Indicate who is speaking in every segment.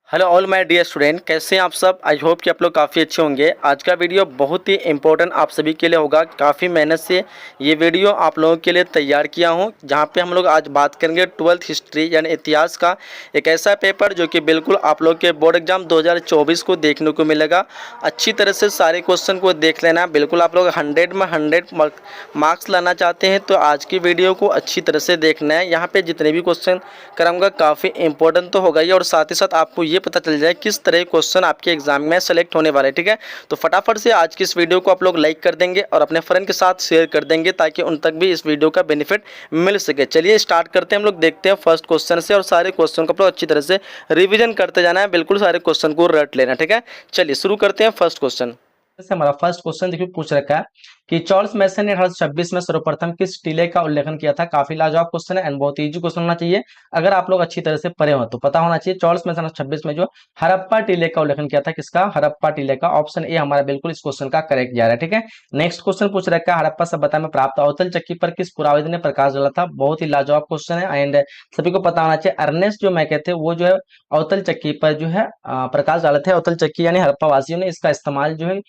Speaker 1: Hello all my dear student, कैसे हैं आप सब। आई होप कि आप लोग काफ़ी अच्छे होंगे। आज का वीडियो बहुत ही इंपॉर्टेंट आप सभी के लिए होगा। काफ़ी मेहनत से ये वीडियो आप लोगों के लिए तैयार किया हूँ, जहाँ पे हम लोग आज बात करेंगे 12th हिस्ट्री यानी इतिहास का एक ऐसा पेपर जो कि बिल्कुल आप लोग के बोर्ड एग्जाम 2024 को देखने को मिलेगा। अच्छी तरह से सारे क्वेश्चन को देख लेना। बिल्कुल आप लोग 100 में 100 मार्क्स लाना चाहते हैं तो आज की वीडियो को अच्छी तरह से देखना है। यहाँ पे जितने भी क्वेश्चन कराऊंगा काफ़ी इंपॉर्टेंट तो होगा ही, और साथ ही साथ आपको ये पता चल जाए किस तरह के क्वेश्चन आपके एग्जाम में सेलेक्ट होने वाले। ठीक है, तो फटाफट से आज की इस वीडियो को आप लोग लाइक कर देंगे और अपने फ्रेंड के साथ शेयर कर देंगे ताकि उन तक भी इस वीडियो का बेनिफिट मिल सके। चलिए स्टार्ट करते हैं। हम लोग देखते हैं फर्स्ट क्वेश्चन से, और सारे क्वेश्चन को आप लोग अच्छी तरह से रिविजन करते जाना है। बिल्कुल सारे क्वेश्चन को रट लेना। ठीक है, चलिए शुरू करते हैं फर्स्ट क्वेश्चन
Speaker 2: से। हमारा फर्स्ट क्वेश्चन देखिए पूछ रखा है कि चार्ल्स मैसन ने 1826 में सर्वप्रथम किस टीले का उल्लेखन किया था। काफी लाजवाब क्वेश्चन है एंड बहुत इजी क्वेश्चन होना चाहिए। अगर आप लोग अच्छी तरह से पढ़े हो तो पता होना चाहिए। चार्ल्स मैसन 1826 में जो हड़प्पा टीले का उल्लेखन किया था, किसका? हड़प्पा टीले का। ऑप्शन ए हमारा बिल्कुल इस क्वेश्चन का करेक्ट जा रहा है। ठीक है, नेक्स्ट क्वेश्चन पूछ रखा है हड़प्पा सभ्यता में प्राप्त अवतल चक्की पर किस पुराविद ने प्रकाश डाला था। बहुत ही लाजवाब क्वेश्चन है एंड सभी को पता होना चाहिए। अर्नेस्ट जो मैके थे वो जो है अवतल चक्की पर जो है प्रकाश डाले थे। अवतल चक्की यानी हड़प्पा वासियों ने इसका इस्तेमाल जो है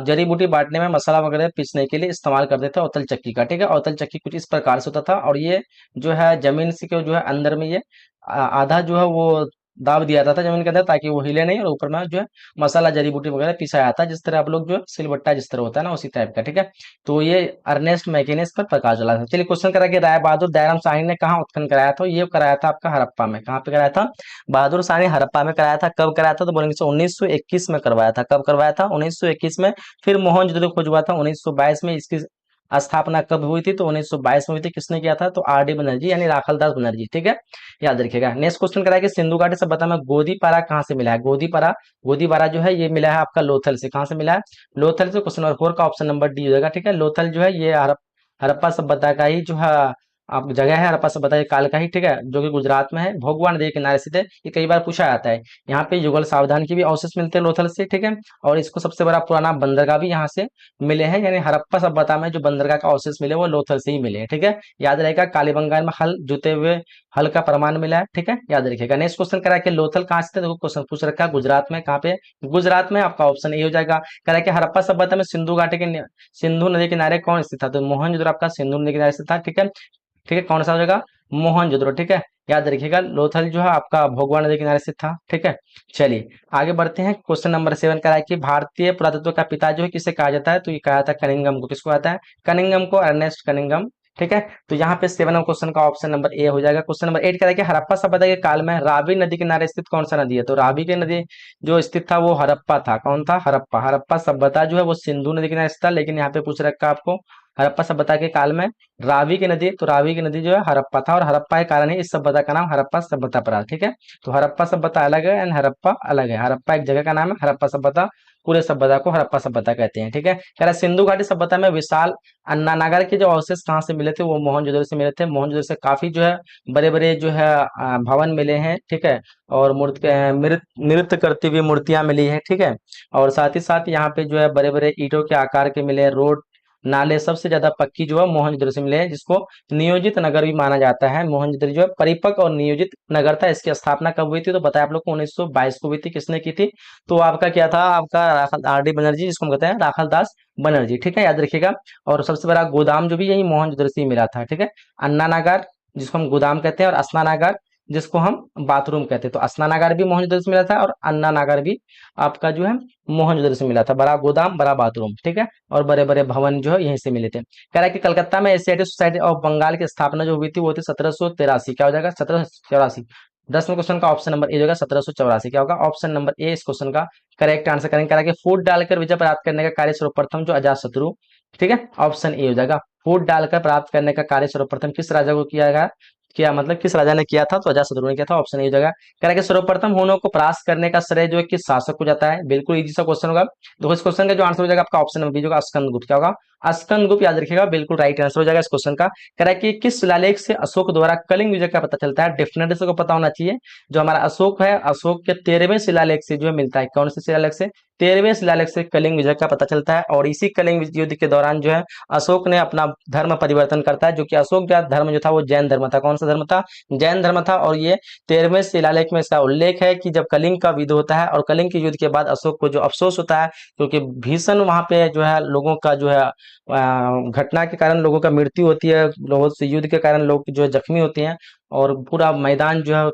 Speaker 2: जड़ी बूटी बांटने में, मसाला वगैरह पीसने के लिए इस्तेमाल करते थे अवतल चक्की का। ठीक है, अवतल चक्की कुछ इस प्रकार से होता था और ये जो है जमीन से के जो है अंदर में ये आधा जो है वो दाब दिया जाता था जमीन के अंदर ताकि वो हिले नहीं, और ऊपर में जो है मसाला जड़ी बूटी वगैरह पिसाया जाता है, जिस तरह आप लोग जो है सिलबट्टा जिस तरह होता है ना उसी टाइप का। ठीक है, तो ये अर्नेस्ट मैके ने इस पर प्रकाश डाला था। चलिए क्वेश्चन करा कि राय बहादुर दयाराम शाही ने कहाँ उत्खनन कराया था। ये कराया था आपका हड़प्पा में। कहाँ पे कराया था? बहादुर शाह ने हड़प्पा में कराया था। कब कराया था? तो बोलेंगे 1921 में करवाया था। कब करवाया था? 1921 में। फिर मोहनजोदड़ो खोज हुआ था 1922 में। इसकी स्थापना कब हुई थी? तो 1922 में हुई थी। किसने किया था? तो आर डी बनर्जी यानी राखलदास बनर्जी। ठीक है, याद रखिएगा। नेक्स्ट क्वेश्चन करा कि सिंधु घाटी सभ्यता में गोदीपारा कहाँ से मिला है। गोदीपारा, गोदीपारा जो है ये मिला है आपका लोथल से। कहाँ से मिला है? लोथल से। क्वेश्चन नंबर 4 का ऑप्शन नंबर डी हो जाएगा। ठीक है, लोथल जो है ये हड़प्पा सभ्यता का ही जो है आप जगह है। हड़प्पा सभ्यता ये काल का ही, ठीक है, जो कि गुजरात में है, भोगवा नदी के किनारे स्थित है। ये कई बार पूछा जाता है। यहाँ पे युगल सावधान के भी अवशेष मिलते हैं लोथल से। ठीक है, और इसको सबसे बड़ा पुराना बंदरगाह भी यहाँ से मिले हैं, यानी हड़प्पा सभ्यता में जो बंदरगाह का अवशेष मिले वो लोथल से ही मिले हैं। ठीक है, याद रहेगा। कालीबंगाल में हल जुते हुए हल का प्रमाण मिला है। ठीक है, याद रखिएगा। नेक्स्ट क्वेश्चन करा कि लोथल कहाँ स्थित है। देखो क्वेश्चन पूछ रखा है गुजरात में। कहाँ पे? गुजरात में। आपका ऑप्शन ए हो जाएगा। करा कि हड़प्पा सभ्यता में सिंधु घाटी के सिंधु नदी किनारे कौन स्थित था। तो मोहनजोदड़ो आपका सिंधु नदी किनारे स्थित था। ठीक है, ठीक है, कौन सा हो जाएगा? मोहनजोदड़ो। ठीक है, याद रखिएगा। लोथल जो है आपका भोगवा नदी किनारे स्थित था। ठीक है, चलिए आगे बढ़ते हैं। क्वेश्चन नंबर 7 का है कि भारतीय पुरातत्व का पिता जो है किसे कहा जाता है। तो ये कहा जाता है कनिंगम को। किसको आता है? कनिंगम को, अर्नेस्ट कनिंगम। ठीक है, तो यहाँ पे 7 क्वेश्चन का ऑप्शन नंबर ए हो जाएगा। क्वेश्चन नंबर 8 का है कि हड़प्पा सभ्यता के काल में रावी नदी किनारे स्थित कौन सा नदी है। तो रावी की नदी जो स्थित था वो हड़प्पा था। कौन था? हड़प्पा। हड़प्पा सभ्यता जो है वो सिंधु नदी किनारे स्थित था, लेकिन यहाँ पे पूछ रखा आपको हड़प्पा सभ्यता के काल में रावी की नदी, तो रावी की नदी जो है हड़प्पा था, और हड़प्पा के कारण ही इस सभ्यता का नाम हड़प्पा सभ्यता पड़ा। ठीक है, तो हड़प्पा सभ्यता अलग है एंड हड़प्पा अलग है। हड़प्पा एक जगह का नाम है, हड़प्पा सभ्यता पूरे सभ्यता को हड़प्पा सभ्यता कहते हैं। ठीक है, कह रहा है सिंधु घाटी सभ्यता में विशाल अन्ना नागर के जो अवशेष कहाँ से मिले थे। वो मोहनजोदड़ो से मिले थे। मोहनजोदड़ो से काफी जो है बड़े बड़े जो है भवन मिले हैं। ठीक है, और मूर्ति नृत्य करती हुई मूर्तियां मिली है। ठीक है, और साथ ही साथ यहाँ पे जो है बड़े बड़े ईंटों के आकार के मिले हैं। रोड नाले सबसे ज्यादा पक्की जो है मोहनजोदड़ो से मिले हैं, जिसको नियोजित नगर भी माना जाता है। मोहनजोदड़ो जो है परिपक्व और नियोजित नगर था। इसकी स्थापना कब हुई थी? तो बताया आप लोग को 1922 को हुई थी। किसने की थी? तो आपका क्या था? आपका राखल आर डी बनर्जी, जिसको हम कहते हैं राखलदास बनर्जी। ठीक है, याद रखिएगा। और सबसे बड़ा गोदाम जो भी यही मोहनजोदड़ो से ही मिला था। ठीक है, अन्ना नागार जिसको हम गोदाम कहते हैं, और स्नानागार जिसको हम बाथरूम कहते हैं। तो स्नानागार भी मोहनजोदड़ो से मिला था और अन्ना नागार भी आपका जो है मोहनजोदड़ो से मिला था। बड़ा गोदाम, बड़ा बाथरूम। ठीक है, और बड़े बड़े भवन जो है यहीं से मिले थे। कह रहा है कि कलकत्ता में एशियाटिक सोसाइटी ऑफ बंगाल की स्थापना जो हुई थी वो थी 1783। क्या हो जाएगा? 1784। 10वें क्वेश्चन का ऑप्शन नंबर ए होगा 1784। क्या होगा? ऑप्शन नंबर ए इस क्वेश्चन का करेक्ट आंसर करेंगे। कह रहा है कि फूट डालकर विजय प्राप्त करने का कार्य सर्वप्रथम जो अजात शत्रु। ठीक है, ऑप्शन ए हो जाएगा। फूट डालकर प्राप्त करने का कार्य सर्वप्रथम किस राजा को किया गया? किया मतलब किस राजा ने किया था? तो अजातशत्रु ने किया था। ऑप्शन ए हो जाएगा। कह रहा है कि सर्वप्रथम हुनों को परास्त करने का श्रेय जो है किस शासक को जाता है। बिल्कुल इजी सा क्वेश्चन होगा। तो इस क्वेश्चन का जो आंसर हो जाएगा आपका ऑप्शन नंबर बी होगा, स्कंदगुप्त। क्या होगा? स्कंदगुप्त, याद रखिएगा, बिल्कुल राइट आंसर हो जाएगा इस क्वेश्चन का। कह रहा है कि किस शिलालेख से अशोक द्वारा कलिंग विजय का पता चलता है। डेफिनेटली सबको पता होना चाहिए। जो हमारा अशोक है, अशोक के 13वें शिलालेख से जो है मिलता है। कौन से शिलालेख से? 13वें शिलालेख से कलिंग विजय का पता चलता है। और इसी कलिंग युद्ध के दौरान जो है अशोक ने अपना धर्म परिवर्तन करता है, जो कि अशोक का धर्म जो था वो जैन धर्म था। कौन सा धर्म था? जैन धर्म था। और ये 13वें शिलालेख में इसका उल्लेख है कि जब कलिंग का युद्ध होता है और कलिंग के युद्ध के बाद अशोक को जो अफसोस होता है, क्योंकि भीषण वहां पे जो है लोगों का जो है घटना के कारण लोगों का मृत्यु होती है, लोगों से युद्ध के कारण लोग जो है जख्मी होते हैं और पूरा मैदान जो है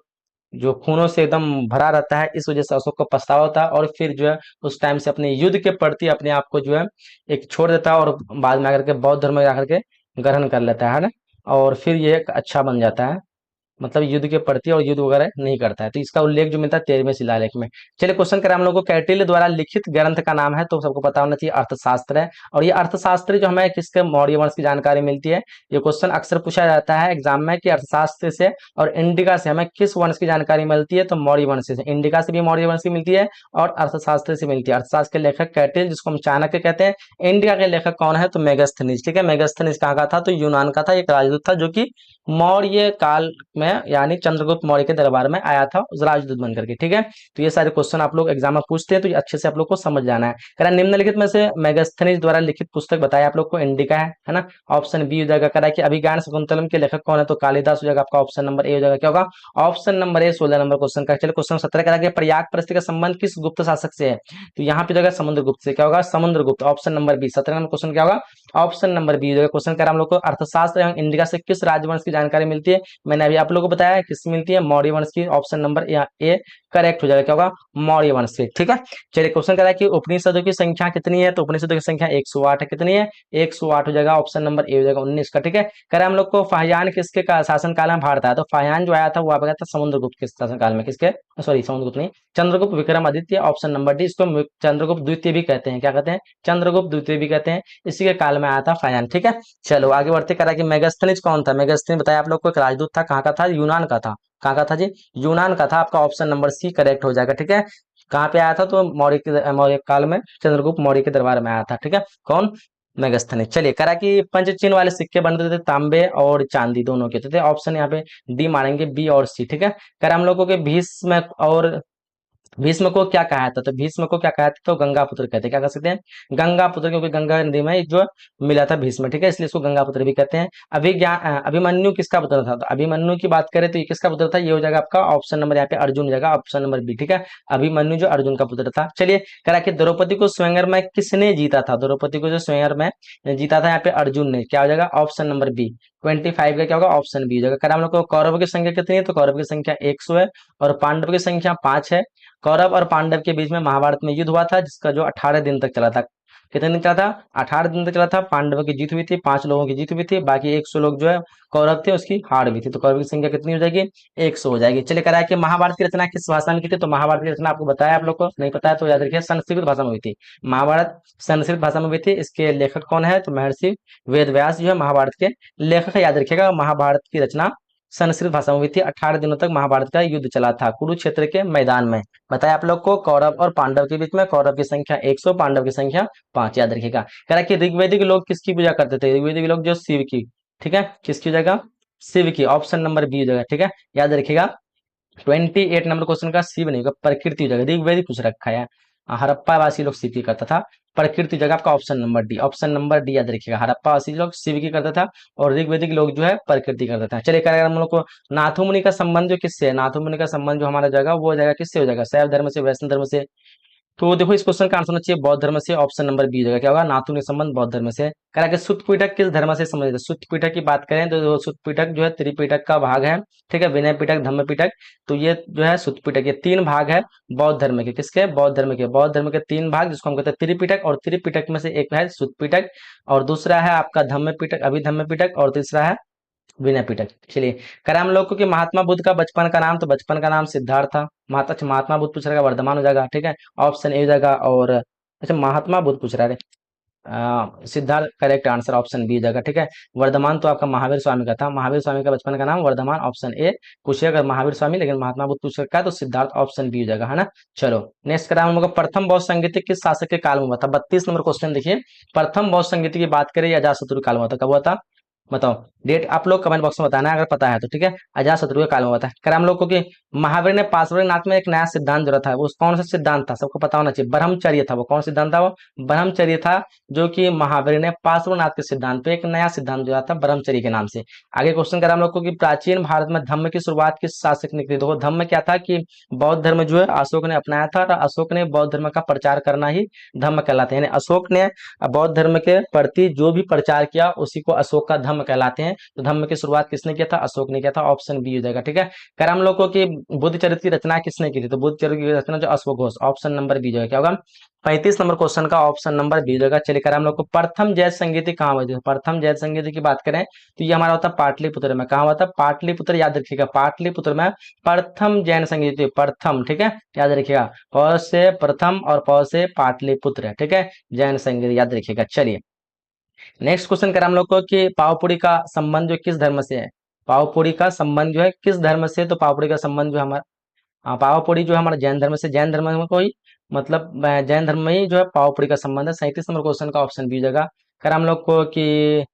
Speaker 2: जो खूनों से एकदम भरा रहता है। इस वजह से अशोक को पछतावा होता है और फिर जो है उस टाइम से अपने युद्ध के प्रति अपने आप को जो है एक छोड़ देता है और बाद में आकर के बौद्ध धर्म में आकर के ग्रहण कर लेता है ना। और फिर ये एक अच्छा बन जाता है, मतलब युद्ध के प्रति और युद्ध वगैरह नहीं करता है। तो इसका उल्लेख जो मिलता है 13वें शिलालेख में। चलिए क्वेश्चन करें हम लोग को, कौटिल्य द्वारा लिखित ग्रंथ का नाम है, तो सबको पता होना चाहिए अर्थशास्त्र है। और ये अर्थशास्त्र जो हमें किसके मौर्य वंश की जानकारी मिलती है, ये क्वेश्चन अक्सर पूछा जाता है एग्जाम में कि अर्थशास्त्र से और इंडिका से हमें किस वंश की जानकारी मिलती है, तो मौर्य वंश से। इंडिका से भी मौर्य वंश की मिलती है और अर्थशास्त्र से मिलती है। अर्थशास्त्र के लेखक कौटिल्य, जिसको हम चाणक्य कहते हैं। इंडिका के लेखक कौन है, तो मेगास्थनीज। ठीक है, मेगास्थनीज कहाँ का था, तो यूनान का था, एक राजदूत था जो कि मौर्य काल में यानी चंद्रगुप्त मौर्य के दरबार में आया था उस राजदूत बन करके। ठीक है, तो ये सारे क्वेश्चन आप लोग एग्जाम में पूछते हैं, तो ये अच्छे से आप लोग को समझ जाना है। कह रहा निम्नलिखित में से मेगास्थनीज द्वारा लिखित पुस्तक बताया आप लोग को, इंडिका है ना। ऑप्शन बी हो जाएगा। कह रहा है कि अभिज्ञान शाकुंतलम के लेखक कौन है, तो कालिदास हो जाएगा आपका। ऑप्शन नंबर ए हो जाएगा, क्या होगा? Option number A 16 number question का। चलिए क्वेश्चन 17 कह रहा है कि प्रयाग परिस्थिति का संबंध किस गुप्त शासक से है, तो यहाँ पे जगह समुद्रगुप्त से। क्या होगा? समुद्रगुप्त। Option number B. 17 नंबर क्वेश्चन क्या होगा? ऑप्शन नंबर बी हो जाएगा। क्वेश्चन कह रहा हम लोग को अर्थशास्त्र एवं इंडिका से किस राजवंश की जानकारी मिलती है, मैंने अभी आप लोगों को बताया किससे मिलती है, मौर्य वंश की। ऑप्शन नंबर ए करेक्ट हो जाएगा, क्या होगा? मौर्य वंश से। ठीक है, चलिए क्वेश्चन कर रहा है कि उपनिषदों की संख्या कितनी है, तो उपनिषदों की संख्या 108 है। कितनी है? 108 हो जाएगा। ऑप्शन नंबर ए हो जाएगा 19 का। ठीक है, कह रहा है हम लोग को फाहियान किसके शासन काल में भारत आया, तो फाहियान जो आया था वो आप गया था समुद्रगुप्त के शासन काल में। किसके? सॉरी समुद्रगुप्त नहीं, Chandragupta Vikramaditya. Option number D. इसको चंद्रगुप्त द्वितीय भी कहते हैं। क्या कहते हैं? चंद्रगुप्त द्वितीय भी कहते हैं। इसी के काल में आया था फाहियान। ठीक है, चलो आगे बढ़ते। करा कि मेगास्थनीज कौन था? मेगास्थनीज बताया आप लोग को एक राजदूत था। कहाँ का था? यूनान का था। कहाँ का था जी? यूनान का था। आपका ऑप्शन नंबर सी करेक्ट हो जाएगा। ठीक है, कहाँ पे आया था, तो मौर्य काल में चंद्रगुप्त मौर्य के दरबार में आया था। ठीक है, कौन? मेगास्थनीज। चलिए करा कि पंचचिन्ह वाले सिक्के बनते थे तांबे और चांदी दोनों के थे। ऑप्शन यहाँ पे डी मारेंगे, बी और सी। ठीक है, करा हम लोगों के भीष्म और भीष्म को क्या कहा था, तो भीष्म को क्या कहा था, तो गंगा पुत्र कहते हैं। क्या कह सकते हैं? गंगा पुत्र, क्योंकि गंगा नदी में जो मिला था भीष्म। ठीक है, इसलिए इसको गंगा पुत्र भी कहते हैं। अभिमन्यु किसका पुत्र था, तो अभिमन्यु की बात करें तो ये किसका पुत्र था, ये हो जाएगा आपका ऑप्शन नंबर यहाँ पे अर्जुन हो जाएगा। Option number B. ठीक है, अभिमन्यु जो अर्जुन का पुत्र था। चलिए कह रहा कि द्रौपदी को स्वयंवर में किसने जीता था, द्रौपदी को जो स्वयंवर में जीता था यहाँ पे अर्जुन ने। क्या हो जाएगा? Option number B. 25 का क्या होगा? ऑप्शन बी हो जाएगा। कह रहा हम लोग को कौरव की संख्या कितनी है, तो कौरव की संख्या 100 है और पांडव की संख्या 5 है। कौरव और पांडव के बीच में महाभारत में युद्ध हुआ था, जिसका जो 18 दिन तक चला था। कितने दिन चला था? 18 दिन तक चला था। पांडवों की जीत हुई थी, 5 लोगों की जीत हुई थी, बाकी 100 लोग जो है कौरव थे उसकी हार भी थी। तो कौरव की संख्या कितनी हो जाएगी? 100 हो जाएगी। चलिए कह रहा है कि महाभारत की रचना किस भाषा में की थी, तो महाभारत की रचना आपको बताया, आप लोग को नहीं पता है तो याद रखिए संस्कृत भाषा में हुई थी। महाभारत संस्कृत भाषा में हुई थी। इसके लेखक कौन है, तो महर्षि वेद व्यास जो है महाभारत के लेखक है। याद रखिएगा महाभारत की रचना संस्कृत भाषा में हुई थी। 18 दिनों तक महाभारत का युद्ध चला था कुरुक्षेत्र के मैदान में। बताया आप लोग को कौरव और पांडव के बीच में कौरव की संख्या 100, पांडव की संख्या 5। याद रखिएगा। कह रहा है कि ऋग्वेदिक लोग किसकी पूजा करते थे, ऋग्वेदिक लोग जो शिव की। ठीक है, किसकी हो जाएगा? शिव की। ऑप्शन नंबर बी हो जाएगा। ठीक है, याद रखिएगा 28 नंबर क्वेश्चन का शिव नहीं होगा, प्रकृति हो जाएगा। ऋग्वेदिक पूछ रखा है। हड़प्पा वासी लोग शिव की करता था, प्रकृति जगह आपका option number D. Option number D याद रखिएगा, हड़प्पा वासी लोग शिव की करता था और ऋग्वेदिक लोग जो है प्रकृति करता था। चलिए करेगा हम लोग को नाथु मुनि का संबंध जो किससे है, नाथु मुनि का संबंध जो हमारा जगह वो जगह किससे हो जाएगा? शैव धर्म से, वैष्णव धर्म से। तो देखो इस क्वेश्चन का आंसर होना चाहिए बौद्ध धर्म से। ऑप्शन नंबर बी हो जाएगा, क्या होगा? नाथु ने संबंध बौद्ध धर्म से। कह रहा है कि सुत्त पिटक किस धर्म से संबंधित है? सुत्त पिटक की बात करें तो सुत्त पिटक जो है त्रिपिटक का भाग है। ठीक है, विनय पिटक, धम्म पिटक, तो ये जो है सुत्त पिटक, ये 3 भाग है बौद्ध धर्म के। किसके? बौद्ध धर्म के। बौद्ध धर्म के 3 भाग जिसको हम कहते हैं त्रिपिटक, और त्रिपिटक में से एक है सुत्त पिटक और दूसरा है आपका धम्म पिटक, अभिधम्म पिटक, और तीसरा है विनय पिटक। चलिए करें हम लोग को कि महात्मा बुद्ध का बचपन का नाम, तो बचपन का नाम सिद्धार्थ था। महात्मा बुद्ध पूछ रहा है, वर्धमान हो जाएगा। ठीक है, ऑप्शन ए हो जाएगा। और अच्छा महात्मा बुद्ध पूछ रहा है, Siddhartha correct answer option B हो जाएगा। ठीक है, वर्धमान तो आपका महावीर स्वामी का था। महावीर स्वामी का बचपन का नाम वर्धमान, ऑप्शन ए पूछिए अगर महावीर स्वामी, लेकिन महात्मा बुद्ध पूछ रखा है तो सिद्धार्थ ऑप्शन बी हो जाएगा, है ना। चलो नेक्स्ट करा हम लोग प्रथम बौद्ध संगीत किस शासक के काल में हुआ था? 32 नंबर क्वेश्चन देखिए, प्रथम बौद्ध संगीत की बात करें या अजातशत्रु काल में हुआ था, कब हुआ था? बताओ डेट आप लोग कमेंट बॉक्स में बताना है अगर पता है तो, ठीक है। अजातशत्रु के काल में बता कर हम लोग को कि महावीर ने पार्श्वनाथ में एक नया सिद्धांत जोड़ा था, वो कौन सा सिद्धांत था सबको पता होना चाहिए। ब्रह्मचर्य था, वो कौन सिद्धांत था, वो ब्रह्मचर्य था, जो कि महावीर ने पार्श्वनाथ के सिद्धांत पे एक नया सिद्धांत जोड़ा था ब्रह्मचर्य के नाम से। आगे क्वेश्चन करा हम लोग को कि प्राचीन भारत में धम्म की शुरुआत किस शासक ने की। देखो धम्म क्या था कि बौद्ध धर्म जो है अशोक ने अपनाया था, और अशोक ने बौद्ध धर्म का प्रचार करना ही धम्म कहलाते हैं, यानी अशोक ने बौद्ध धर्म के प्रति जो भी प्रचार किया उसी को अशोक का धम्म कहलाते हैं। तो धम्म की शुरुआत किसने किया था, अशोक ने किया था, ऑप्शन बी हो जाएगा, ठीक है। कर हम लोग को कि बुद्ध चरित्र की रचना किसने की थी, तो बुद्ध चरित्र की रचना जो अश्वघोष, ऑप्शन नंबर बी जो है क्या होगा 35 नंबर क्वेश्चन का ऑप्शन नंबर बी होगा। चलिए कर हम लोग को प्रथम जैत संगीति कहाँ हुई थी, प्रथम जैत संगीति की बात करें तो ये हमारा होता है पाटलिपुत्र में। कहाँ होता है, पाटलिपुत्र, याद रखिएगा पाटलिपुत्र में प्रथम जैन संगीति, प्रथम, ठीक है, याद रखिएगा, प से प्रथम और प से पाटलिपुत्र, ठीक है, जैन संगीति याद रखिएगा। चलिए नेक्स्ट क्वेश्चन करें हम लोग को कि पावपुरी का संबंध जो किस धर्म से है, पावपुरी का संबंध जो है किस धर्म से, तो पावपुरी का संबंध जो हमारा पावापुरी जो है हमारा जैन धर्म से, जैन धर्म में कोई मतलब जैन धर्म में ही जो है पावापुरी का संबंध है। 37 नंबर क्वेश्चन का ऑप्शन बी जगह। कर हम लोग को कि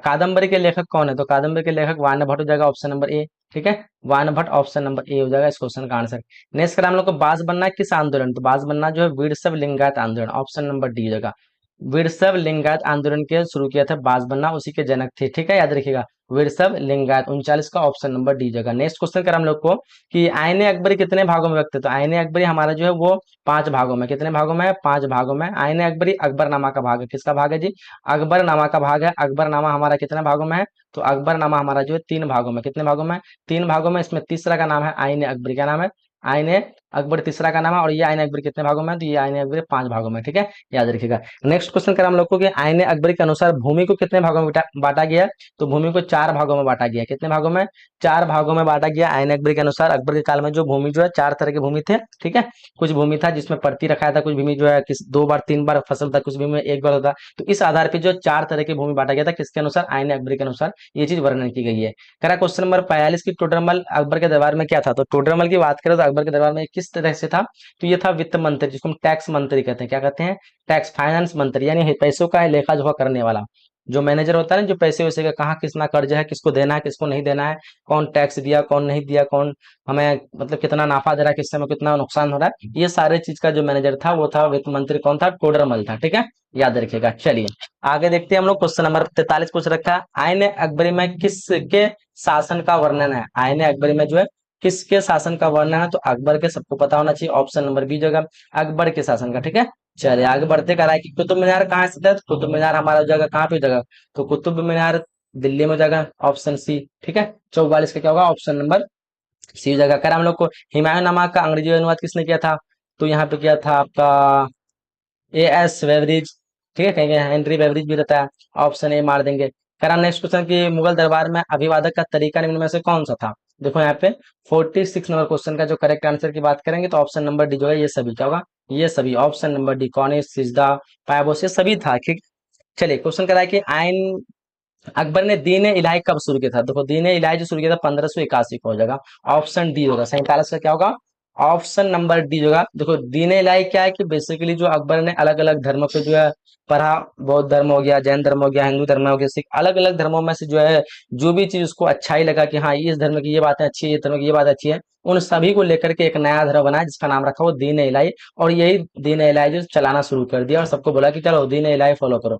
Speaker 2: कादम्बरी के लेखक कौन है, तो कादम्बरी के लेखक वान भट्ट हो जाएगा, ऑप्शन नंबर ए, ठीक है, वान भट्ट ऑप्शन नंबर ए हो जाएगा इस क्वेश्चन का आंसर। नेक्स्ट कर हम लोग को बास बनना किस आंदोलन, तो बास बनना जो है वीरशैव लिंगायत आंदोलन, ऑप्शन नंबर डी हो जाएगा। वीरशैव लिंगायत आंदोलन के शुरू किया था बास बनना, उसी के जनक थे, ठीक है, याद रखिएगा वीरशैव लिंगायत, 39 का ऑप्शन नंबर डी जगह। नेक्स्ट क्वेश्चन कर हम लोग को कि आईने अकबरी कितने भागों में व्यक्त है, तो आईने अकबरी हमारा जो है वो 5 भागों में, कितने भागों में, 5 भागों में। आईने अकबरी अकबरनामा का भाग है, किसका भाग है जी, अकबरनामा का भाग है। अकबरनामा हमारा कितने भागों में है, तो अकबरनामा हमारा जो है 3 भागों में, कितने भागों में, 3 भागों में। इसमें तीसरा का नाम है आईने अकबरी, क्या नाम है, आईने अकबर तीसरा का नाम है, और ये आईने अकबरी कितने भागों में है, तो ये आईने अकबरी 5 भागों में, ठीक है, याद रखिएगा। नेक्स्ट क्वेश्चन कर हम लोग को कि आईने अकबरी के अनुसार भूमि को कितने भागों में बांटा गया है, तो भूमि को 4 भागों में बांटा गया, कितने भागों में, 4 भागों में बांटा गया आईने अकबरी के अनुसार। अकबर के काल में जो भूमि जो है 4 तरह की भूमि थे, ठीक है, कुछ भूमि था जिसमें पड़ती रखाया था, कुछ भूमि जो है किस 2 बार 3 बार फसल था, कुछ भूमि में 1 बार होता। तो इस आधार पर जो 4 तरह की भूमि बांटा गया था किसके अनुसार, आईने अकबरी के अनुसार, ये चीज वर्णन की गई है। करा क्वेश्चन नंबर 45 की टोडरमल अकबर के दरबार में क्या था, तो टोडरमल की बात करें तो अकबर के दरबार में किस तरह से था, तो ये था वित्त मंत्री, जिसको हम टैक्स मंत्री कहते हैं, क्या कहते हैं, टैक्स फाइनेंस मंत्री, यानी पैसों का लेखा जोखा करने वाला, जो मैनेजर होता है ना, जो पैसे वैसे का कहाँ कितना कर्ज है, किसको देना है किसको नहीं देना है, कौन टैक्स दिया कौन नहीं दिया, कौन हमें मतलब कितना नाफा दे रहा है, किस समय कितना नुकसान हो रहा है, ये सारे चीज का जो मैनेजर था वो था वित्त मंत्री, कौन था, टोडरमल था, ठीक है, याद रखिएगा। चलिए आगे देखते हैं हम लोग, क्वेश्चन नंबर 43 पूछ रखा है, आईने अकबरी में किसके शासन का वर्णन है, आईने अकबरी में जो है किसके शासन का वर्णन है, तो अकबर के, सबको पता होना चाहिए, ऑप्शन नंबर बी जगह अकबर के शासन का, ठीक है। चलिए आगे बढ़ते कराए कि कुतुब मीनार कहाँ स्थित है, तो कुतुब मीनार हमारा जगह कहाँ पे जगह, तो कुतुब मीनार दिल्ली में जगह, ऑप्शन सी, ठीक है। 44 का क्या होगा, ऑप्शन नंबर सी जगह। कर हम लोग को हुमायूं नामा का अंग्रेजी अनुवाद किसने किया था, तो यहाँ पे किया था आपका एएस वेवरिज, ठीक है, कहेंगे हेनरी वेवरिज भी रहता है, ऑप्शन ए मार देंगे। करा नेक्स्ट क्वेश्चन की मुगल दरबार में अभिवादक का तरीका निम्न में से कौन सा था, देखो यहाँ पे 46 नंबर क्वेश्चन का जो करेक्ट आंसर की बात करेंगे तो ऑप्शन नंबर डी जो है ये सभी क्या होगा, ये सभी, ऑप्शन नंबर डी कॉनिस सिजदा पायबोस ये सभी था, ठीक। चलिए क्वेश्चन करा है कि आइन अकबर ने दीन इलाही कब शुरू किया था, देखो दीन इलाही जो शुरू किया था 1581 को हो जाएगा, ऑप्शन डी होगा। 47 का क्या होगा, ऑप्शन नंबर डी होगा। देखो दीन इलाही क्या है कि बेसिकली जो अकबर ने अलग अलग धर्मों पे जो है पढ़ा, बौद्ध धर्म हो गया, जैन धर्म हो गया, हिंदू धर्म हो गया, सिख, अलग अलग धर्मों में से जो है जो भी चीज उसको अच्छा ही लगा कि हाँ इस धर्म की ये बातें अच्छी है, ये धर्म की ये बात अच्छी है, उन सभी को लेकर के एक नया धर्म बनाया जिसका नाम रखा वो दीन इलाही, और यही दीन इलाही जो चलाना शुरू कर दिया और सबको बोला कि चलो दीन इलाही फॉलो करो,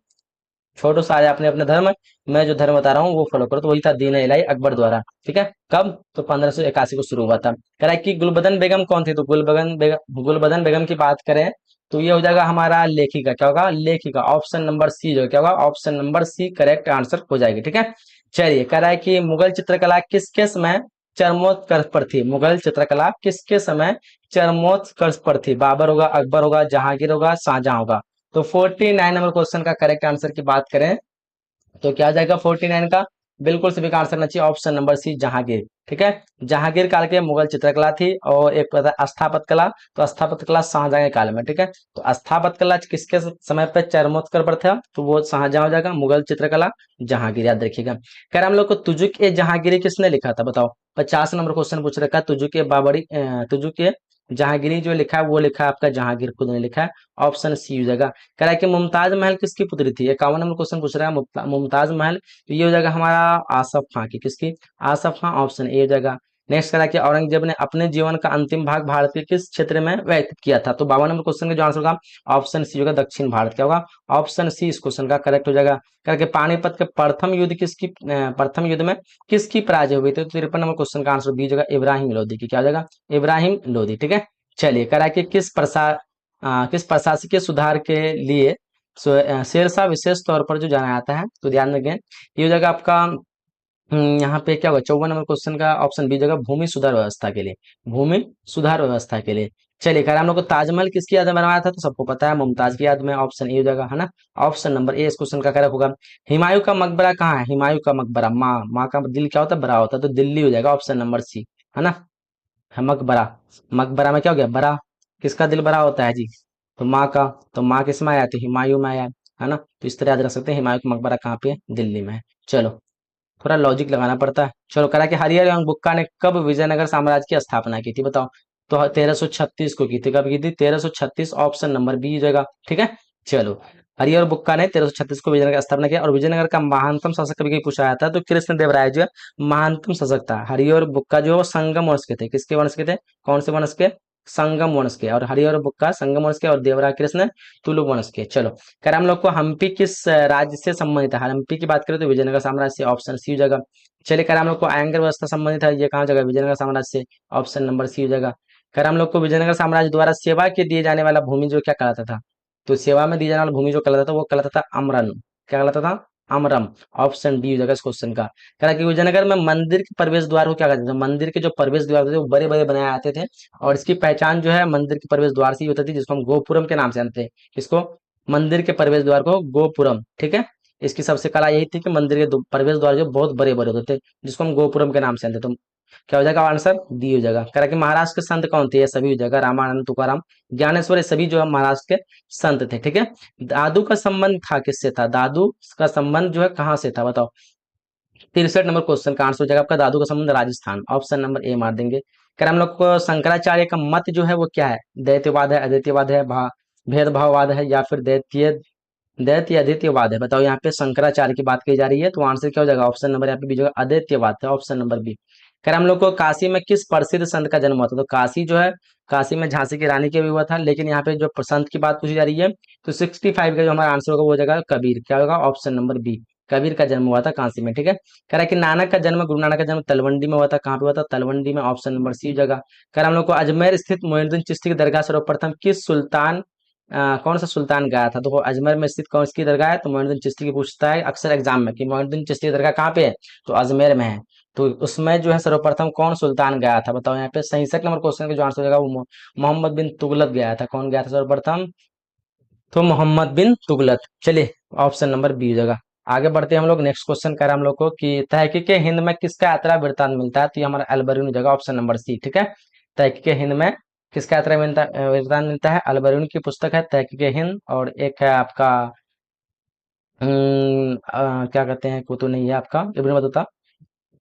Speaker 2: छोटो सारे अपने अपने धर्म, मैं जो धर्म बता रहा हूँ वो फॉलो करो, तो वही था दीन इलाही अकबर द्वारा, ठीक है। कब, तो 1581 को शुरू हुआ था। कह रहा है कि गुलबदन बेगम कौन थी, तो गुलबदन बेगम की बात करें तो ये हो जाएगा हमारा लेखिका, क्या होगा, लेखिका, ऑप्शन नंबर सी जो क्या होगा, option number C correct answer हो जाएगी, ठीक है। चलिए कह रहा है कि मुगल चित्रकला किसके समय चरमोत्कर्ष पर थी, मुगल चित्रकला किसके समय चरमोत्कर्ष पर थी, बाबर होगा, अकबर होगा, जहांगीर होगा, शाहजहां होगा। तो 49 नंबर क्वेश्चन का करेक्ट आंसर की बात करें तो क्या आ जाएगा 49 का, बिल्कुल सभी का आंसर चाहिए ऑप्शन नंबर सी जहांगीर, ठीक है। जहांगीर काल के मुगल चित्रकला थी, और एक पता स्थापत्य कला, तो स्थापत्य कला शाहजहां के काल में, ठीक है। तो स्थापत्य कला किसके समय पे चरमोत्कर्ष पर था, तो वो शाहजहां हो जाएगा, मुगल चित्रकला जहांगीर, याद रखिएगा। खैर हम लोग को तुजुक ए जहांगीरी किसने लिखा था बताओ, 50 नंबर क्वेश्चन पूछ रखा है, तुजुक ए बाबरी तुजुक ए जहांगीरी जो लिखा है वो लिखा है आपका जहांगीर खुद ने लिखा है, ऑप्शन सी हो जाएगा। कह रहा है कि मुमताज महल किसकी पुत्री थी, 51 नंबर क्वेश्चन पूछ रहा है, मुमताज महल, तो ये हो जाएगा हमारा आसफ खां की, किसकी, आसफ खां, ऑप्शन ए हो जाएगा। नेक्स्ट कह रहा है कि औरंगजेब ने अपने जीवन का अंतिम भाग भारत के किस क्षेत्र में व्यतीत किया था, तो 52 नंबर क्वेश्चन का जो आंसर होगा ऑप्शन सी होगा, दक्षिण भारत, क्या होगा, ऑप्शन सी इस क्वेश्चन का करेक्ट हो जाएगा। करके पानीपत के प्रथम युद्ध किसकी, प्रथम युद्ध में किसकी पराजय हुई थी, तो 53 नंबर क्वेश्चन का आंसर बी जगह इब्राहिम लोदी की, क्या हो जाएगा, इब्राहिम लोदी, ठीक है। चलिए कह रहा है कि किस प्रशासकीय सुधार के लिए शेरशाह विशेष तौर पर जो जाना जाता है, तो ध्यान रखें ये हो जाएगा आपका यहाँ पे क्या होगा, 54 नंबर क्वेश्चन का ऑप्शन बी जगह भूमि सुधार व्यवस्था के लिए, भूमि सुधार व्यवस्था के लिए। चलिए कह रहा है हम लोग को ताजमहल किसकी याद में बनवाया था, तो सबको पता है मुमताज की याद में, ऑप्शन ए हो जाएगा, है ना, ऑप्शन नंबर ए इस क्वेश्चन का करेक्ट होगा। हुमायूं का मकबरा कहाँ है, हुमायूं का मकबरा, माँ माँ का दिल क्या होता है, बड़ा होता है, तो दिल्ली हो जाएगा, ऑप्शन नंबर सी, है ना, है मकबरा, मकबरा में क्या हो गया, बड़ा, किसका दिल बड़ा होता है जी, तो माँ का, तो माँ किस में आया, तो हुमायूं में आया, है ना, तो इस तरह याद रख सकते हैं हुमायूं का मकबरा कहाँ पे है, दिल्ली में है। चलो थोड़ा लॉजिक लगाना पड़ता है। चलो करा कि हरिहर एवं बुक्का ने कब विजयनगर साम्राज्य की स्थापना की थी, बताओ, तो 1336 को की थी, कब की थी, 1336, ऑप्शन नंबर बी हो जाएगा, ठीक है। चलो हरिहर और बुक्का ने 1336 को विजयनगर की स्थापना किया, और विजयनगर का महानतम शासक कभी कभी पूछा जाता है, तो कृष्णदेवराय जो है महानतम शासक था। हरिहर और बुक्का जो है वो संगम वंश के थे, किसके वंश के थे, कौन से वंश के, संगम वंश के, और हरिहर और बुक्का संगम वंश के, और देवराय कृष्ण तुलु वंश के। चलो कर हम लोग को हम्पी किस राज्य से संबंधित है, हम्पी की बात करें तो विजयनगर साम्राज्य से, ऑप्शन सी हो जाएगा। चलिए कर हम लोग को आयंगर व्यवस्था संबंधित है, ये कहाँ जगह, विजयनगर साम्राज्य से, ऑप्शन नंबर सी हो जाएगा। कर हम लोग को विजयनगर साम्राज्य द्वारा सेवा के दिए जाने वाला भूमि जो क्या कहलाता था, तो सेवा में दिए जाने वाला भूमि जो कहलाता था वो कहलाता था अमरन, क्या कहलाता था, अमरम, ऑप्शन डी हो जाएगा इस क्वेश्चन का। कह रहा कि विजयनगर में मंदिर के प्रवेश द्वार को क्या कहते थे, मंदिर के जो प्रवेश द्वार होते थे वो बड़े बड़े बनाए जाते थे, और इसकी पहचान जो है मंदिर के प्रवेश द्वार से ही होती थी, जिसको हम गोपुरम के नाम से जानते हैं, इसको, मंदिर के प्रवेश द्वार को गोपुरम, ठीक है। इसकी सबसे कला यही थी कि मंदिर के प्रवेश द्वार जो बहुत बड़े बड़े होते थे, जिसको हम गोपुरम के नाम से जानते, तो क्या हो जाएगा आंसर डी हो जाएगा। कह रहा कि महाराष्ट्र के संत कौन थे, ये सभी हो जाएगा, रामानंद, तुकाराम, ज्ञानेश्वर, ये सभी जो है महाराष्ट्र के संत थे, ठीक है। दादू का संबंध था किससे था, दादू का संबंध जो है कहाँ से था, बताओ, 63 नंबर क्वेश्चन का आंसर हो जाएगा आपका दादू का संबंध राजस्थान, ऑप्शन नंबर ए मार देंगे। कर हम लोग को शंकराचार्य का मत जो है वो क्या है, द्वैतवाद है, अद्वैतवाद है, भेदभाववाद है, या फिर दैत्य अद्वितीयवाद है, बताओ यहाँ पे शंकराचार्य की बात की जा रही है, तो आंसर क्या हो जाएगा, ऑप्शन नंबर यहाँ पे बी जो है अद्वैतवाद है, ऑप्शन नंबर बी। खैर हम लोग को काशी में किस प्रसिद्ध संत का जन्म हुआ था, तो काशी जो है, काशी में झांसी की रानी के भी हुआ था, लेकिन यहाँ पे जो संत की बात पूछी जा रही है, तो 65 का जो हमारा आंसर होगा वो हो जाएगा कबीर, क्या होगा, ऑप्शन नंबर बी, कबीर का जन्म हुआ था काशी में, ठीक है। कह रहा है कि नानक का जन्म, गुरु नानक का जन्म तलवंडी में हुआ था, कहाँ पे हुआ था, तलवंडी में, ऑप्शन नंबर सी जगह। कह रहा हम लोग को अजमेर स्थित मोइनुद्दीन चिश्ती की दरगाह सर्वप्रथम किस सुल्तान, कौन सा सुल्तान गया था, तो वो अजमेर में स्थित कौन सी दरगाह है, तो मोइनुद्दीन चिश्ती की पूछता है अक्सर एग्जाम में कि मोइनुद्दीन चिश्ती की दरगाह कहाँ पे है, तो अजमेर में है, तो उसमें जो है सर्वप्रथम कौन सुल्तान गया था, बताओ यहाँ पे 67 नंबर क्वेश्चन का जो आंसर हो जाएगा वो मोहम्मद बिन तुगलक गया था, कौन गया था सर्वप्रथम, तो मोहम्मद बिन तुगलक। चलिए ऑप्शन नंबर बी हो जाएगा। आगे बढ़ते हैं हम लोग, नेक्स्ट क्वेश्चन कर हम लोग को कि तहकीक हिंद में किसका यात्रा वृत्तांत मिलता है, तो ये हमारा अलबरूनी जगह, ऑप्शन नंबर सी, ठीक है। तहकीक हिंद में किसका यात्रा वृत्तांत मिलता है, अलबरूनी की पुस्तक है तहकीक हिंद, और एक है आपका क्या कहते हैं, को तो नहीं है आपका इब्न बतूता,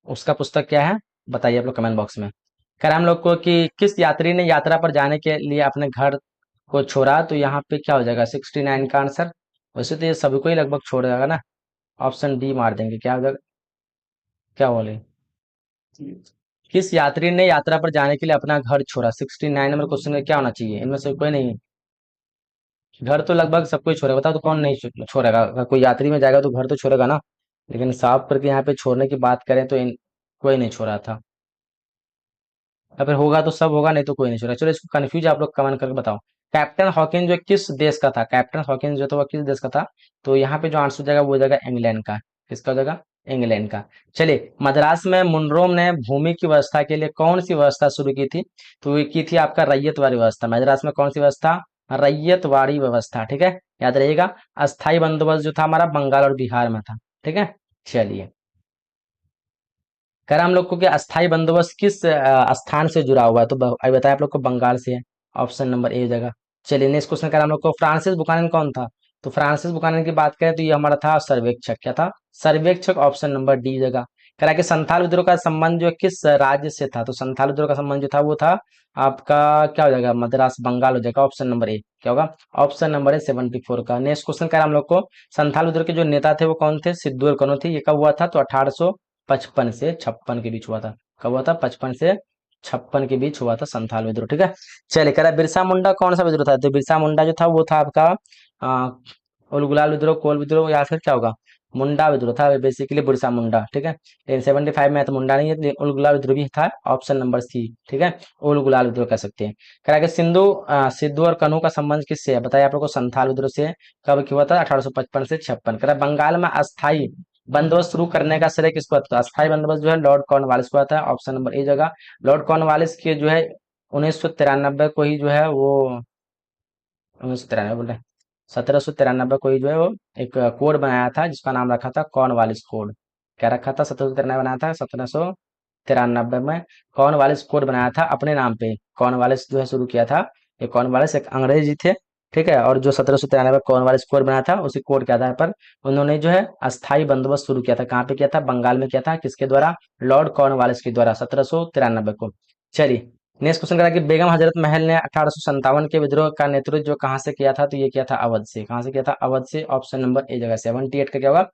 Speaker 2: उसका पुस्तक क्या है बताइए आप लोग कमेंट बॉक्स में। कर हम लोग को कि किस यात्री ने यात्रा पर जाने के लिए अपने घर को छोड़ा, तो यहाँ पे क्या हो जाएगा 69 का आंसर, वैसे तो ये सभी को ही लगभग छोड़ जाएगा ना, ऑप्शन डी मार देंगे, क्या हो जाएगा, क्या बोले, किस यात्री ने यात्रा पर जाने के लिए अपना घर छोड़ा, 69 नंबर क्वेश्चन में क्या होना चाहिए, इनमें से कोई नहीं, घर तो लगभग सबको ही छोड़ेगा, बताओ तो कौन नहीं छोड़ेगा, अगर कोई यात्री में जाएगा तो घर तो छोड़ेगा ना, लेकिन साफ करके यहाँ पे छोड़ने की बात करें तो कोई नहीं छोड़ा था, या फिर होगा तो सब होगा, नहीं तो कोई नहीं छोड़ा। चलो इसको कंफ्यूज आप लोग कमेंट करके बताओ। कैप्टन हॉकिंस जो किस देश का था, कैप्टन हॉकिंस जो था वो किस देश का था, तो यहाँ पे जो आंसर हो जाएगा वो हो जाएगा इंग्लैंड का, किसका हो जाएगा, इंग्लैंड का। चलिए मद्रास में मुनरोम ने भूमि की व्यवस्था के लिए कौन सी व्यवस्था शुरू की थी, तो ये की थी आपका रैयतवाड़ी व्यवस्था, मद्रास में कौन सी व्यवस्था, रैयतवाड़ी व्यवस्था, ठीक है, याद रहिएगा। अस्थाई बंदोबस्त जो था हमारा बंगाल और बिहार में था, ठीक है। चलिए कह रहा हम लोग को कि अस्थाई बंदोबस्त किस स्थान से जुड़ा हुआ है, तो अभी बताया आप लोग को बंगाल से है, ऑप्शन नंबर ए जगह। चलिए नेक्स्ट क्वेश्चन कर हम लोग को फ्रांसिस बुकानन कौन था, तो फ्रांसिस बुकानन की बात करें तो ये हमारा था सर्वेक्षक, क्या था, सर्वेक्षक, ऑप्शन नंबर डी जगह। कह रहा है कि संथाल विद्रोह का संबंध जो है किस राज्य से था, तो संथाल विद्रोह का संबंध जो था वो था आपका क्या हो जाएगा, मद्रास बंगाल हो जाएगा। ऑप्शन नंबर ए क्या होगा, ऑप्शन नंबर ए 74 का। नेक्स्ट क्वेश्चन कह रहा है हम लोग को, संथाल विद्रोह के जो नेता थे वो कौन थे, सिद्धू और कन्हू थे। ये कब हुआ था, तो 1855 से 56 के बीच हुआ था। कब हुआ था, 55 से 56 के बीच हुआ था संथाल विद्रोह, ठीक है। चलिए कह रहा है बिरसा मुंडा कौन सा विद्रोह था, तो बिरसा मुंडा जो था वो था आपका उलगुलाल विद्रोह, कोल विद्रोह, या फिर क्या होगा, मुंडा विद्रोह था बेसिकली, बिरसा मुंडा, ठीक है। लेकिन 75 में है तो मुंडा नहीं है, लेकिन उलगुलाल विद्रोह भी था, ऑप्शन नंबर सी, ठीक है, उलगुलाल विद्रोह कह सकते हैं। कह रहा है कि सिद्धू और कन्हू का संबंध किससे है, बताइए आप लोग को, संथाल विद्रोह से। कब क्या हुआ था, 1855 से 56। कह रहा है बंगाल में अस्थाई बंदोबस्त शुरू करने का श्रेय किसको आता है, अस्थाई बंदोबस्त जो है लॉर्ड कॉर्नवालिस को आता है, ऑप्शन नंबर ए जगह। लॉर्ड कॉर्नवालिस के जो है 1993 को ही जो है वो, 1993 बोल रहे, 1793 को ही जो है वो एक कोड बनाया था जिसका नाम रखा था कॉर्नवालिस कोड। क्या रखा था, 1793 बनाया था, 1793 में कॉर्नवालिस कोड बनाया था अपने नाम पे। कॉर्नवालिस जो है शुरू किया था, ये कॉर्नवालिस एक अंग्रेज जी थे, ठीक है। और जो 1793 कॉर्नवालिस कोड बनाया था, उसी कोड के आधार पर उन्होंने जो है अस्थाई बंदोबस्त शुरू किया था। कहाँ पे किया था, बंगाल में किया था, किसके द्वारा, लॉर्ड कॉर्नवालिस के द्वारा, 1793 को। चलिए नेक्स्ट क्वेश्चन करा कि बेगम हजरत महल ने 1857 के विद्रोह का नेतृत्व जो कहाँ से किया था, तो ये किया था अवध से। कहाँ से किया था, अवध से, ऑप्शन नंबर ए जगह। 78 का क्या होगा,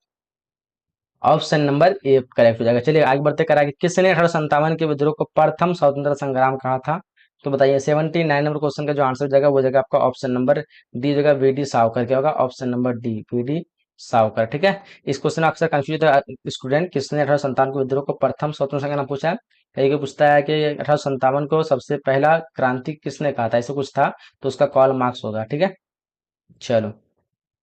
Speaker 2: ऑप्शन नंबर ए करेक्ट हो जाएगा। चलिए आगे बढ़ते, करा कि किसने 1857 के विद्रोह को प्रथम स्वतंत्रता संग्राम कहा था, तो बताइए। 79 नंबर क्वेश्चन का जो आंसर हो जाएगा वो जाएगा आपका ऑप्शन नंबर डी जगह, वी डी सावरकर। क्या होगा, option number D, V D Savarkar, ठीक है। इस क्वेश्चन अक्सर कंफ्यूज होता है स्टूडेंट, किसने 1857 के विद्रोह को प्रथम स्वतंत्र संग्राम पूछा है। कहीं को पूछता है कि 1857 को सबसे पहला क्रांति किसने कहा था, ऐसे कुछ था, तो उसका कॉल मार्क्स होगा, ठीक है। चलो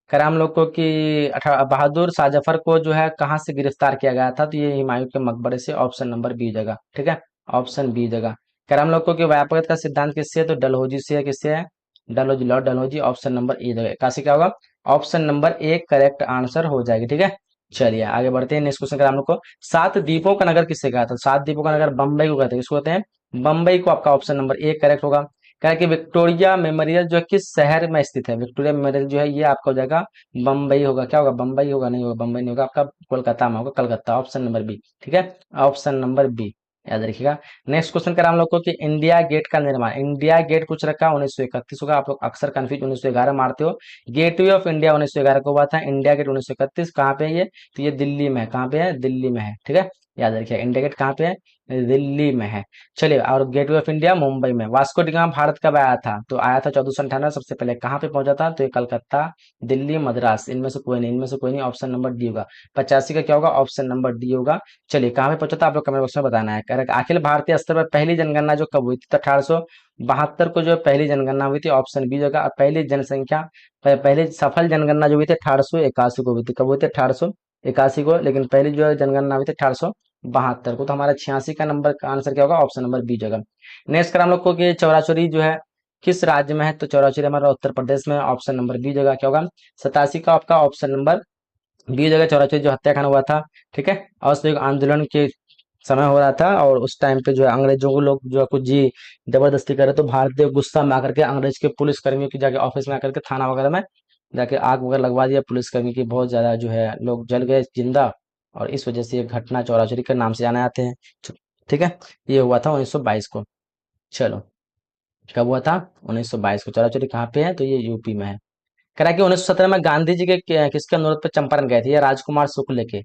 Speaker 2: करा हम लोग को कि बहादुर शाह जफर को जो है कहाँ से गिरफ्तार किया गया था, तो ये हुमायूं के मकबरे से, ऑप्शन नंबर बी जगह, ठीक है, ऑप्शन बी जगह। करा हम लोग को कि व्यापकता का सिद्धांत किससे है, तो डलहौजी से है, किससे है, Dalhousie, Lord Dalhousie, option number A जगह। काशी क्या होगा, option number A correct answer हो जाएगी, ठीक है। चलिए आगे बढ़ते हैं, नेक्स्ट क्वेश्चन करा हम लोग को, सात द्वीपों का नगर किससे कहा था, सात द्वीपों का नगर बम्बई को कहते हैं, किसको कहते हैं, बम्बई को, आपका ऑप्शन नंबर ए करेक्ट होगा। कहा कि विक्टोरिया मेमोरियल जो है किस शहर में स्थित है, विक्टोरिया मेमोरियल जो है ये आपका हो जाएगा बम्बई होगा। क्या होगा, बम्बई होगा, नहीं होगा, बम्बई नहीं होगा, आपका कोलकाता में होगा, कलकत्ता, ऑप्शन नंबर बी, ठीक है, ऑप्शन नंबर बी याद रखिएगा। नेक्स्ट क्वेश्चन करा हम लोग को कि इंडिया गेट का निर्माण, इंडिया गेट कुछ रखा 1931 होगा, आप लोग अक्सर कंफ्यूज 1911 मारते हो। गेटवे ऑफ इंडिया 1911 को हुआ था, इंडिया गेट 1931 कहाँ पे है ये, तो ये दिल्ली में है, कहाँ पे है, दिल्ली में है, ठीक है, याद रखिए इंडिया गेट कहाँ पे है, दिल्ली में है। चलिए और गेटवे ऑफ इंडिया मुंबई में। वास्को डी गामा भारत कब आया था, तो आया था 1498, सबसे पहले कहाँ पे पहुंचा था, तो ये कलकत्ता, दिल्ली, मद्रास, इनमें से कोई नहीं, इनमें से कोई नहीं, ऑप्शन नंबर डी होगा। 85 का क्या होगा, ऑप्शन नंबर डी होगा। चलिए कहाँ पे पहुंचा था, आप लोग कमेंट बॉक्स में बताना है। कह अखिल भारतीय स्तर पर पहली जनगणना जो कब हुई थी, तो 1872 को जो पहली जनगणना हुई थी, ऑप्शन बी होगा। और पहली जनसंख्या पहली सफल जनगणना जो हुई थी 1881 को हुई थी, कब हुई थी, 1881 को, लेकिन पहली जो जनगणना हुई थी 1872 को। तो हमारा 86 का नंबर का आंसर क्या होगा, ऑप्शन नंबर बी जगह। नेक्स्ट कर हम लोग को कि चौराचौरी जो है किस राज्य में है, तो चौराचौरी हमारा उत्तर प्रदेश में, ऑप्शन नंबर बी जगह। क्या होगा, 87 का आपका ऑप्शन नंबर बी जगह, चौराचौरी जो हत्याकांड हुआ था, ठीक है, असहयोग आंदोलन के समय हो रहा था, और उस टाइम पे जो है अंग्रेजों को लोग जो है कुछ जी जबरदस्ती करे, तो भारतीय गुस्सा में आकर के अंग्रेज के पुलिस कर्मियों की जाके ऑफिस में आकर के थाना वगैरह में जाके आग वगैरह लगवा दिया, पुलिसकर्मी की बहुत ज्यादा जो है लोग जल गए जिंदा, और इस वजह से ये घटना चौराचौरी के नाम से जाने जाते हैं, ठीक है। ये हुआ था 1922 को। चलो कब हुआ था, 1922 को। चौराचौरी कहाँ पे है, तो ये यूपी में है। करा कि 1917 में गांधी जी के किसके अनुरोध पर चंपारण गए थे, ये राजकुमार शुक्ल के,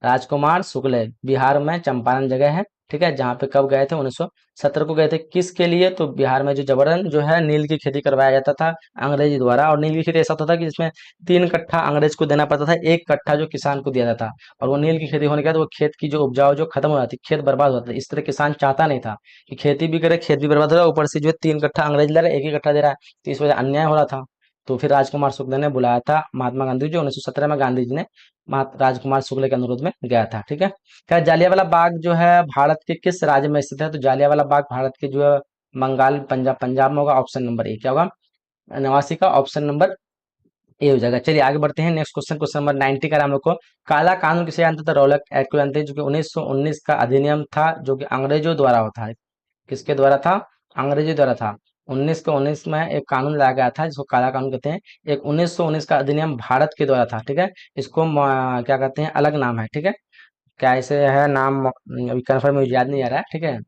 Speaker 2: राजकुमार शुक्ल, बिहार में चंपारण जगह है, ठीक है, जहाँ पे कब गए थे, 1917 को गए थे, किसके लिए, तो बिहार में जो जबरन जो है नील की खेती करवाया जाता था अंग्रेजी द्वारा, और नील की खेती ऐसा होता था कि जिसमें 3 कट्ठा अंग्रेज को देना पड़ता था, 1 कट्ठा जो किसान को दिया जाता था। और वो नील की खेती होने के बाद वो खेत की जो उपजाऊ जो खत्म हो जाती, खेत बर्बाद होता था। इस तरह किसान चाहता नहीं था कि खेती भी करे, खेत भी बर्बाद हो रहा है, ऊपर से जो है 3 कट्ठा अंग्रेज ले रहा है, 1 ही कट्ठा दे रहा है, तो इस वजह से अन्याय हो रहा था। तो फिर राजकुमार शुक्ल ने बुलाया था महात्मा गांधी, जो 1917 में गांधी जी ने राजकुमार शुक्ल के अनुरोध में गया था, ठीक है। क्या जालियांवाला बाग जो है भारत के किस राज्य में स्थित है, तो जालियांवाला बाग भारत के जो है बंगाल, पंजाब, पंजाब में होगा, ऑप्शन नंबर ए क्या होगा, 89 का ऑप्शन नंबर ए हो जाएगा। चलिए आगे बढ़ते हैं, नेक्स्ट क्वेश्चन, क्वेश्चन नंबर 90 का हम लोग को, काला कानून किसे जानते थे, रौलक एक्ट को जानते हैं, जो कि 1919 का अधिनियम था, जो कि अंग्रेजों द्वारा होता है, किसके द्वारा था, अंग्रेजों द्वारा था। 1919 में एक कानून लाया गया था जिसको काला कानून कहते हैं। एक 1919 का अधिनियम भारत के द्वारा था, ठीक है, इसको क्या कहते हैं, अलग नाम है, ठीक है। क्या ऐसे है नाम, अभी कन्फर्म मुझे याद नहीं आ रहा है, ठीक है।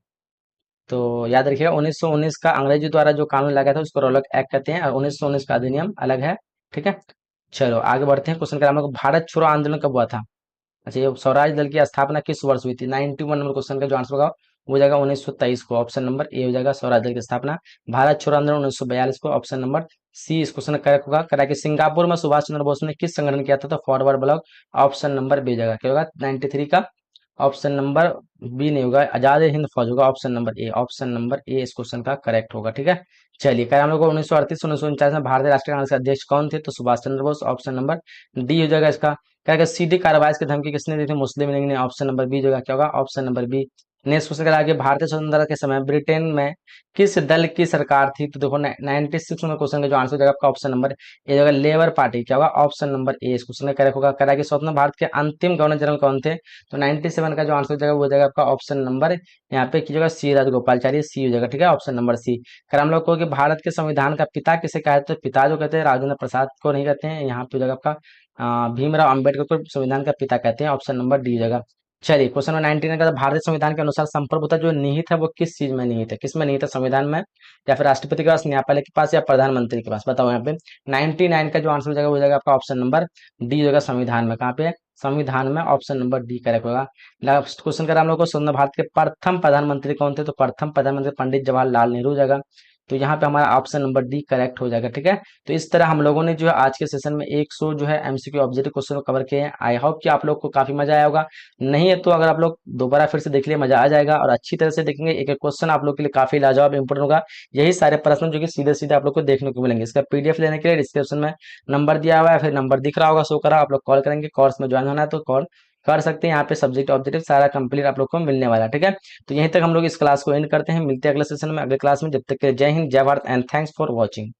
Speaker 2: तो याद रखिएगा 1919 का अंग्रेजी द्वारा जो कानून लाया था उसको रोलक एक्ट कहते हैं, और 1919 का अधिनियम अलग है, ठीक है। चलो आगे बढ़ते हैं। क्वेश्चन का हम लोग भारत छोड़ो आंदोलन कब हुआ था? अच्छा, ये स्वराज दल की स्थापना किस वर्ष हुई थी? 91 नंबर क्वेश्चन का जो आंसर होगा वो हो जाएगा 1923 को, ऑप्शन नंबर ए हो जाएगा स्वराज दल की स्थापना। भारत छोड़ो आंदोलन 1942 को, ऑप्शन नंबर सी इस क्वेश्चन का करेक्ट होगा। करा कि सिंगापुर में सुभाष चंद्र बोस ने किस संगठन किया था? तो Forward Bloc, option number B हो जाएगा, क्या होगा 93 का, ऑप्शन नंबर बी नहीं होगा, आजाद हिंद फौज होगा, option number A, option number A इस क्वेश्चन का करेक्ट होगा, ठीक है। चलिए, क्या हम लोग को 1938 1949 में भारतीय राष्ट्रीय कांग्रेस के अध्यक्ष कौन थे? तो Subhash Chandra Bose, option number D हो जाएगा इसका। क्या क्या सीधी कार्रवाई की धमकी किसने दी थी? मुस्लिम लीग ने, ऑप्शन नंबर बी जो है क्या होगा, option number B. Next question का आगे, भारतीय स्वतंत्रता के समय ब्रिटेन में किस दल की सरकार थी? तो देखो 96 नंबर क्वेश्चन का जो आंसर हो जाएगा आपका ऑप्शन नंबर ए होगा, लेबर पार्टी, क्या होगा, ऑप्शन नंबर ए इस क्वेश्चन का करेक्ट होगा। करा कि स्वतंत्र भारत के अंतिम गवर्नर जनरल कौन थे? तो 97 का जो आंसर हो जाएगा वो हो जाएगा आपका ऑप्शन नंबर यहाँ पे कीजिएगा सी राजगोपालचारी, सी हो जाएगा, ठीक है, ऑप्शन नंबर सी। अगर हम लोग को कि भारत के संविधान का पिता किसे कहा जाता है? तो पिता जो कहते हैं राजेंद्र प्रसाद को नहीं कहते हैं, यहाँ पे हो जाएगा आपका भीमराव अंबेडकर को संविधान का पिता कहते हैं, ऑप्शन नंबर डी हो जाएगा। चलिए, क्वेश्चन नंबर 99 का, भारतीय संविधान के अनुसार संप्रभुता जो निहित है वो किस चीज में निहित है? किस में निहित है? संविधान में, या फिर राष्ट्रपति के पास, न्यायपालिका के पास, या प्रधानमंत्री के पास? बताओ यहाँ पे। 99 का जो आंसर हो जाएगा वो हो जाएगा आपका ऑप्शन नंबर डी हो जाएगा, संविधान में। कहाँ पे? संविधान में, ऑप्शन नंबर डी करेक्ट होगा। लास्ट क्वेश्चन कर हम लोग को, स्वतंत्र भारत के प्रथम प्रधानमंत्री कौन थे? तो प्रथम प्रधानमंत्री पंडित जवाहरलाल नेहरू हो जाएगा। तो यहाँ पे हमारा ऑप्शन नंबर डी करेक्ट हो जाएगा, ठीक है। तो इस तरह हम लोगों ने जो है आज के सेशन में 100 जो है एमसीक्यू ऑब्जेक्टिव क्वेश्चन को कवर किए हैं। आई होप कि आप लोग को काफी मजा आया होगा। नहीं है तो अगर आप लोग दोबारा फिर से देख लिए मजा आ जाएगा, और अच्छी तरह से देखेंगे एक एक क्वेश्चन आप लोग के लिए काफी लाजवाब इंपोर्टेंट होगा। यही सारे प्रश्न जो कि सीधे सीधे आप लोग को देखने को मिलेंगे। इसका पीडीएफ लेने के लिए डिस्क्रिप्शन में नंबर दिया हुआ है, फिर नंबर दिख रहा होगा, शो कर रहा होगा, आप लोग कॉल करेंगे। कोर्स में ज्वाइन होना है तो कॉल कर सकते हैं। यहाँ पे सब्जेक्ट ऑब्जेक्टिव सारा कंप्लीट आप लोग को मिलने वाला है, ठीक है। तो यहीं तक हम लोग इस क्लास को एंड करते हैं। मिलते हैं अगले सेशन में, अगले क्लास में। जब तक के लिए जय हिंद, जय Bharat and thanks for watching.